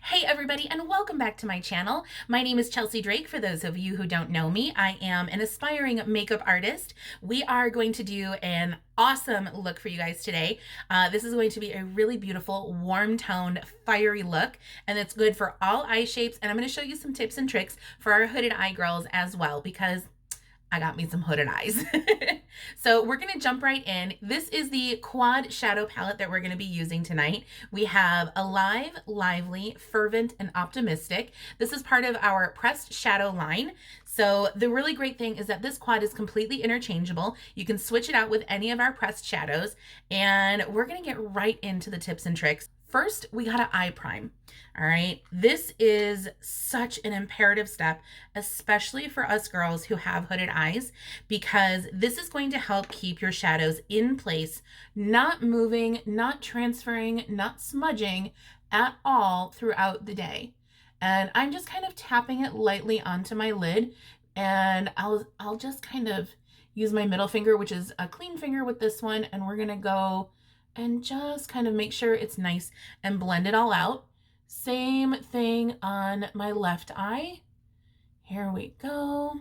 Hey everybody, and welcome back to my channel. My name is Chelsea Drake. For those of you who don't know me, I am an aspiring makeup artist. We are going to do an awesome look for you guys today. This is going to be a really beautiful, warm toned, fiery look, and it's good for all eye shapes. And I'm going to show you some tips and tricks for our hooded eye girls as well, because I got me some hooded eyes. So we're going to jump right in. This is the quad shadow palette that we're going to be using tonight. We have Alive, Lively, Fervent, and Optimistic. This is part of our pressed shadow line. So the really great thing is that this quad is completely interchangeable. You can switch it out with any of our pressed shadows, and we're going to get right into the tips and tricks. First, we got to eye prime. All right. This is such an imperative step, especially for us girls who have hooded eyes, because this is going to help keep your shadows in place, not moving, not transferring, not smudging at all throughout the day. And I'm just kind of tapping it lightly onto my lid, and I'll just kind of use my middle finger, which is a clean finger with this one, and we're going to go and just kind of make sure it's nice and blend it all out. Same thing on my left eye. Here we go.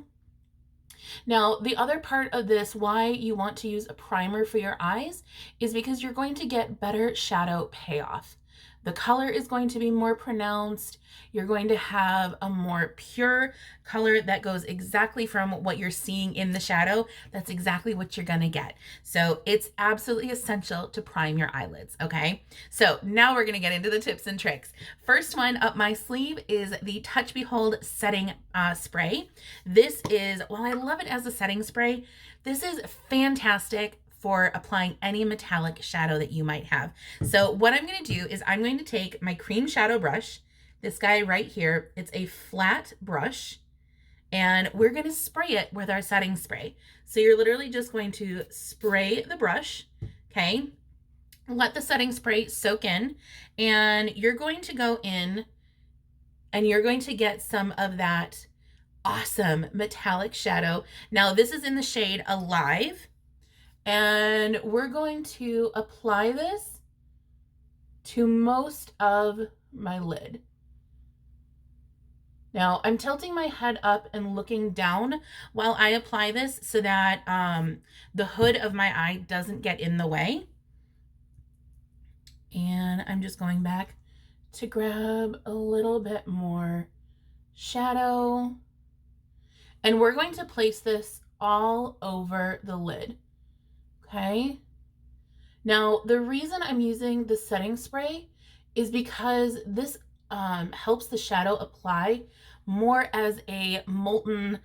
Now, the other part of this, why you want to use a primer for your eyes, is because you're going to get better shadow payoff. The color is going to be more pronounced. You're going to have a more pure color that goes exactly from what you're seeing in the shadow. That's exactly what you're gonna get. So it's absolutely essential to prime your eyelids, okay? So now we're gonna get into the tips and tricks. First one up my sleeve is the Touch Behold Setting Spray. This is, while I love it as a setting spray, this is fantastic for applying any metallic shadow that you might have. So what I'm going to do is I'm going to take my cream shadow brush, this guy right here. It's a flat brush, and we're going to spray it with our setting spray. So you're literally just going to spray the brush, okay? Let the setting spray soak in, and you're going to go in and you're going to get some of that awesome metallic shadow. Now this is in the shade Alive. And we're going to apply this to most of my lid. Now I'm tilting my head up and looking down while I apply this so that the hood of my eye doesn't get in the way. And I'm just going back to grab a little bit more shadow. And we're going to place this all over the lid. Okay. Now, the reason I'm using the setting spray is because this helps the shadow apply more as a molten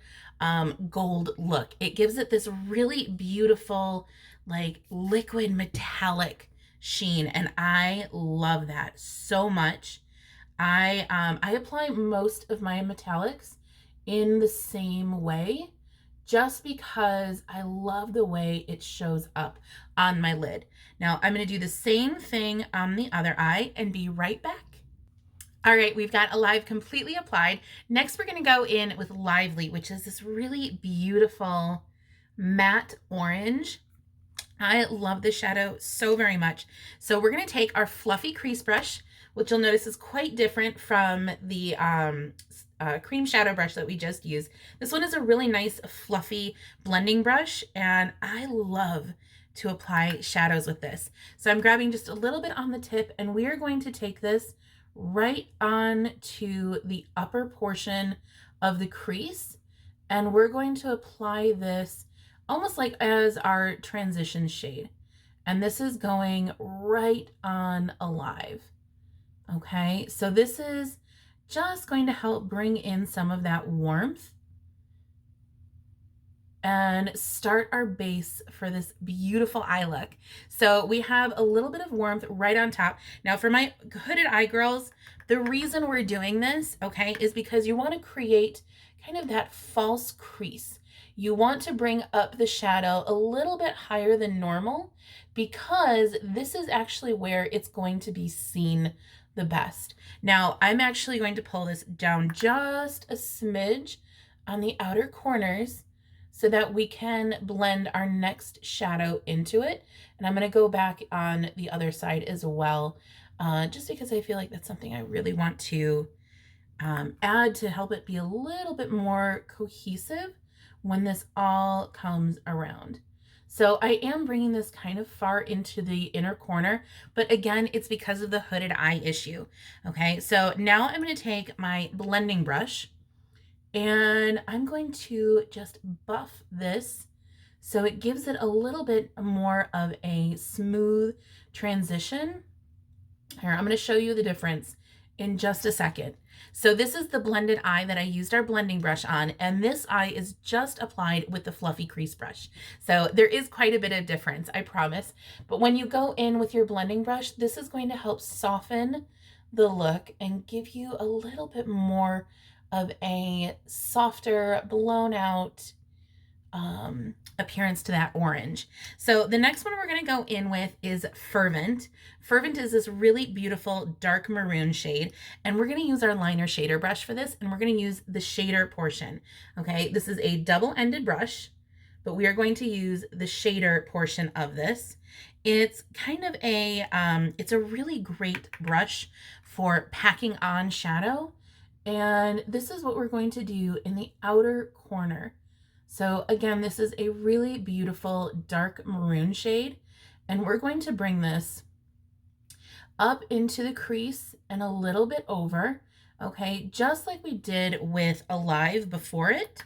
gold look. It gives it this really beautiful, like liquid metallic sheen, and I love that so much. I apply most of my metallics in the same way, just because I love the way it shows up on my lid. Now I'm going to do the same thing on the other eye and be right back. All right, we've got Alive completely applied. Next, we're going to go in with Lively, which is this really beautiful matte orange. I love this shadow so very much. So we're going to take our fluffy crease brush, which you'll notice is quite different from the cream shadow brush that we just used. This one is a really nice fluffy blending brush, and I love to apply shadows with this. So I'm grabbing just a little bit on the tip, and we are going to take this right on to the upper portion of the crease, and we're going to apply this almost like as our transition shade. And this is going right on Alive. Okay, so this is just going to help bring in some of that warmth and start our base for this beautiful eye look. So we have a little bit of warmth right on top. Now for my hooded eye girls, the reason we're doing this, okay, is because you want to create kind of that false crease. You want to bring up the shadow a little bit higher than normal, because this is actually where it's going to be seen the best. Now I'm actually going to pull this down just a smidge on the outer corners so that we can blend our next shadow into it. And I'm going to go back on the other side as well, just because I feel like that's something I really want to add to help it be a little bit more cohesive when this all comes around. So I am bringing this kind of far into the inner corner, but again, it's because of the hooded eye issue. Okay, so now I'm going to take my blending brush and I'm going to just buff this so it gives it a little bit more of a smooth transition. Here, I'm going to show you the difference in just a second. So this is the blended eye that I used our blending brush on, and this eye is just applied with the fluffy crease brush. So there is quite a bit of difference, I promise. But when you go in with your blending brush, this is going to help soften the look and give you a little bit more of a softer, blown out appearance to that orange. So the next one we're going to go in with is Fervent. Fervent is this really beautiful dark maroon shade, and we're going to use our liner shader brush for this, and we're going to use the shader portion. Okay, this is a double-ended brush, but we are going to use the shader portion of this. It's kind of a, it's a really great brush for packing on shadow, and this is what we're going to do in the outer corner. So again, this is a really beautiful dark maroon shade, and we're going to bring this up into the crease and a little bit over, okay, just like we did with Alive before it.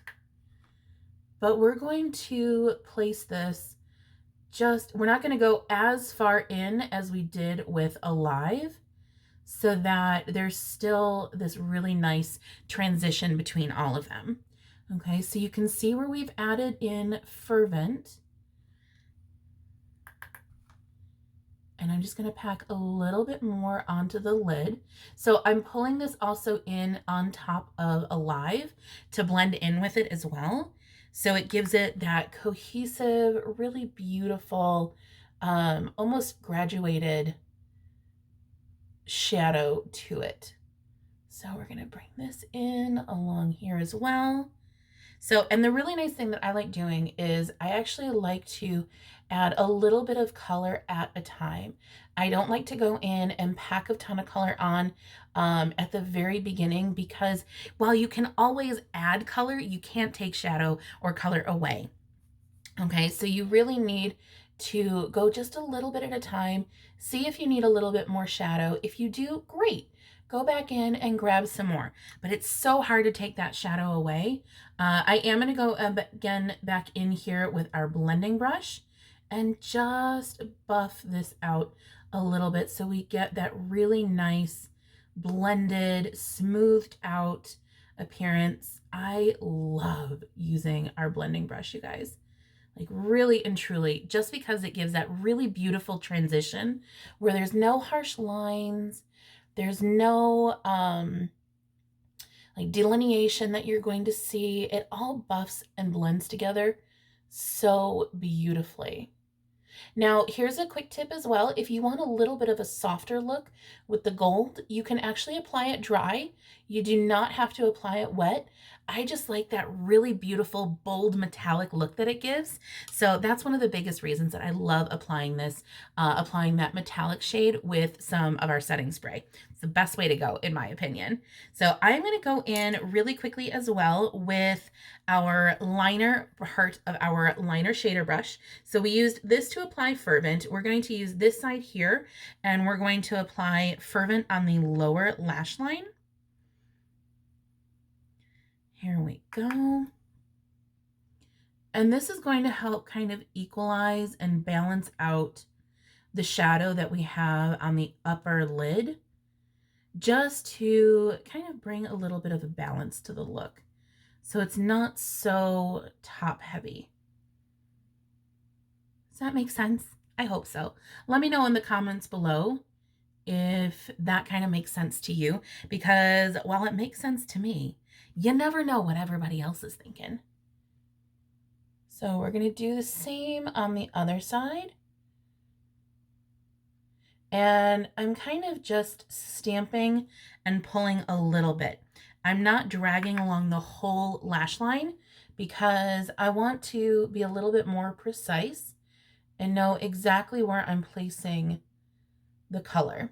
But we're going to place this we're not going to go as far in as we did with Alive, so that there's still this really nice transition between all of them. Okay, so you can see where we've added in Fervent. And I'm just going to pack a little bit more onto the lid. So I'm pulling this also in on top of Alive to blend in with it as well. So it gives it that cohesive, really beautiful, almost graduated shadow to it. So we're going to bring this in along here as well. So, and the really nice thing that I like doing is I actually like to add a little bit of color at a time. I don't like to go in and pack a ton of color on at the very beginning, because while you can always add color, you can't take shadow or color away. Okay, so you really need to go just a little bit at a time, see if you need a little bit more shadow. If you do, great. Go back in and grab some more. But it's so hard to take that shadow away. I am going to go again back in here with our blending brush and just buff this out a little bit so we get that really nice blended, smoothed out appearance. I love using our blending brush, you guys. Like really and truly, just because it gives that really beautiful transition where there's no harsh lines. There's no like delineation that you're going to see. It all buffs and blends together so beautifully. Now, here's a quick tip as well. If you want a little bit of a softer look with the gold, you can actually apply it dry. You do not have to apply it wet. I just like that really beautiful, bold, metallic look that it gives. So that's one of the biggest reasons that I love applying this, applying that metallic shade with some of our setting spray. It's the best way to go, in my opinion. So I'm going to go in really quickly as well with our liner part of our liner shader brush. So we used this to apply Fervent. We're going to use this side here, and we're going to apply Fervent on the lower lash line. Here we go. And this is going to help kind of equalize and balance out the shadow that we have on the upper lid, just to kind of bring a little bit of a balance to the look, so it's not so top heavy. Does that make sense? I hope so. Let me know in the comments below if that kind of makes sense to you, because while it makes sense to me, you never know what everybody else is thinking. So we're going to do the same on the other side. And I'm kind of just stamping and pulling a little bit. I'm not dragging along the whole lash line because I want to be a little bit more precise and know exactly where I'm placing the color.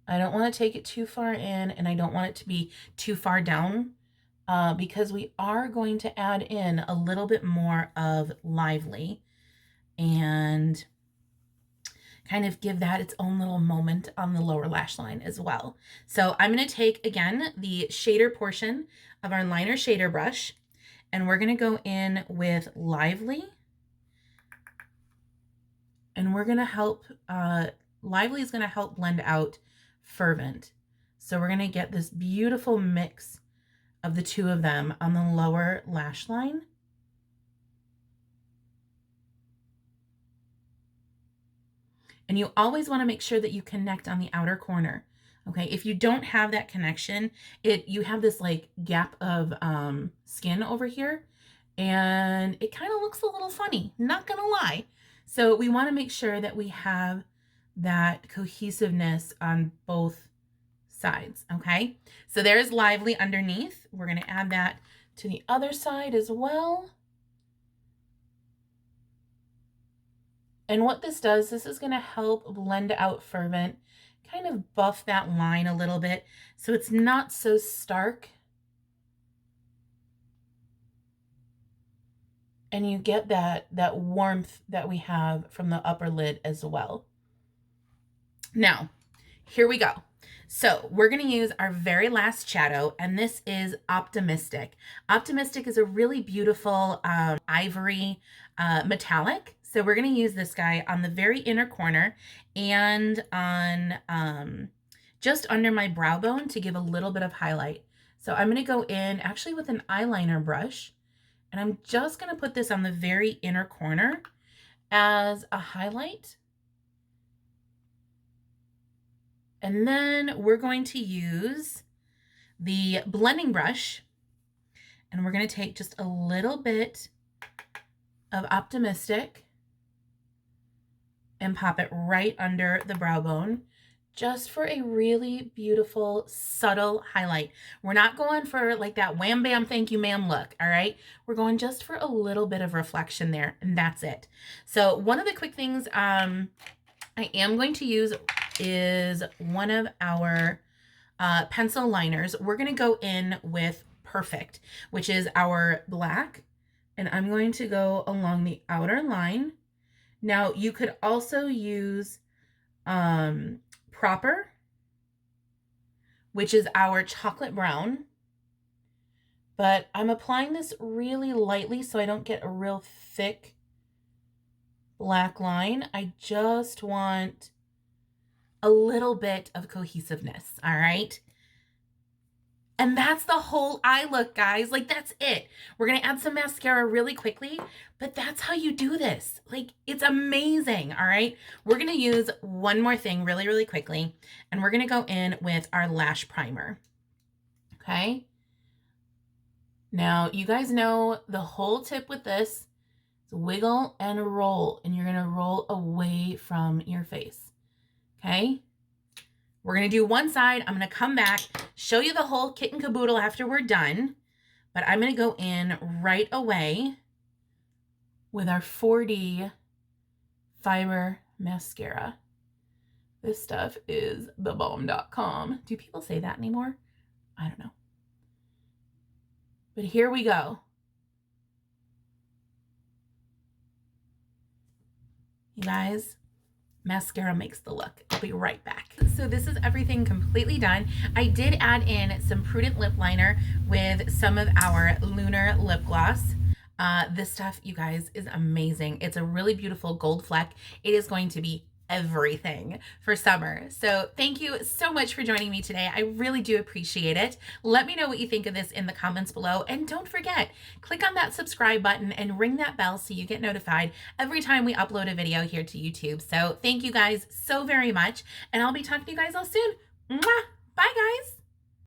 I don't want to take it too far in, and I don't want it to be too far down because we are going to add in a little bit more of Lively and kind of give that its own little moment on the lower lash line as well. So I'm going to take, again, the shader portion of our liner shader brush, and we're going to go in with Lively, and we're going to help, Lively is going to help blend out Fervent. So we're going to get this beautiful mix of the two of them on the lower lash line. And you always want to make sure that you connect on the outer corner. Okay, if you don't have that connection, you have this like gap of skin over here, and it kind of looks a little funny, not gonna lie. So we want to make sure that we have that cohesiveness on both sides. Okay, so there's Lively underneath. We're going to add that to the other side as well. And what this does, this is going to help blend out Fervent, kind of buff that line a little bit so it's not so stark. And you get that warmth that we have from the upper lid as well. Now, here we go. So we're going to use our very last shadow, and this is Optimistic. Optimistic is a really beautiful ivory metallic. So we're going to use this guy on the very inner corner and on just under my brow bone to give a little bit of highlight. So I'm going to go in actually with an eyeliner brush, and I'm just going to put this on the very inner corner as a highlight. And then we're going to use the blending brush, and we're going to take just a little bit of Optimistic and pop it right under the brow bone, just for a really beautiful, subtle highlight. We're not going for like that wham bam thank you ma'am look, all right? We're going just for a little bit of reflection there, and that's it. So one of the quick things I am going to use is one of our pencil liners. We're going to go in with Perfect, which is our black, and I'm going to go along the outer line. Now you could also use Proper, which is our chocolate brown, but I'm applying this really lightly so I don't get a real thick black line. I just want a little bit of cohesiveness, all right? And that's the whole eye look, guys. Like, that's it. We're going to add some mascara really quickly, but that's how you do this. Like, it's amazing, all right? We're going to use one more thing really, really quickly, and we're going to go in with our lash primer, okay? Now, you guys know the whole tip with this is wiggle and roll, and you're going to roll away from your face. Okay, we're going to do one side. I'm going to come back, show you the whole kit and caboodle after we're done, but I'm going to go in right away with our 4D Fiber Mascara. This stuff is thebomb.com. Do people say that anymore? I don't know. But here we go. You guys, mascara makes the look. I'll be right back. So this is everything completely done. I did add in some Prudent lip liner with some of our Lunar lip gloss. This stuff, you guys, is amazing. It's a really beautiful gold fleck. It is going to be everything for summer. So thank you so much for joining me today. I really do appreciate it. Let me know what you think of this in the comments below. And don't forget, click on that subscribe button and ring that bell so you get notified every time we upload a video here to YouTube. So thank you guys so very much. And I'll be talking to you guys all soon. Mwah! Bye, guys.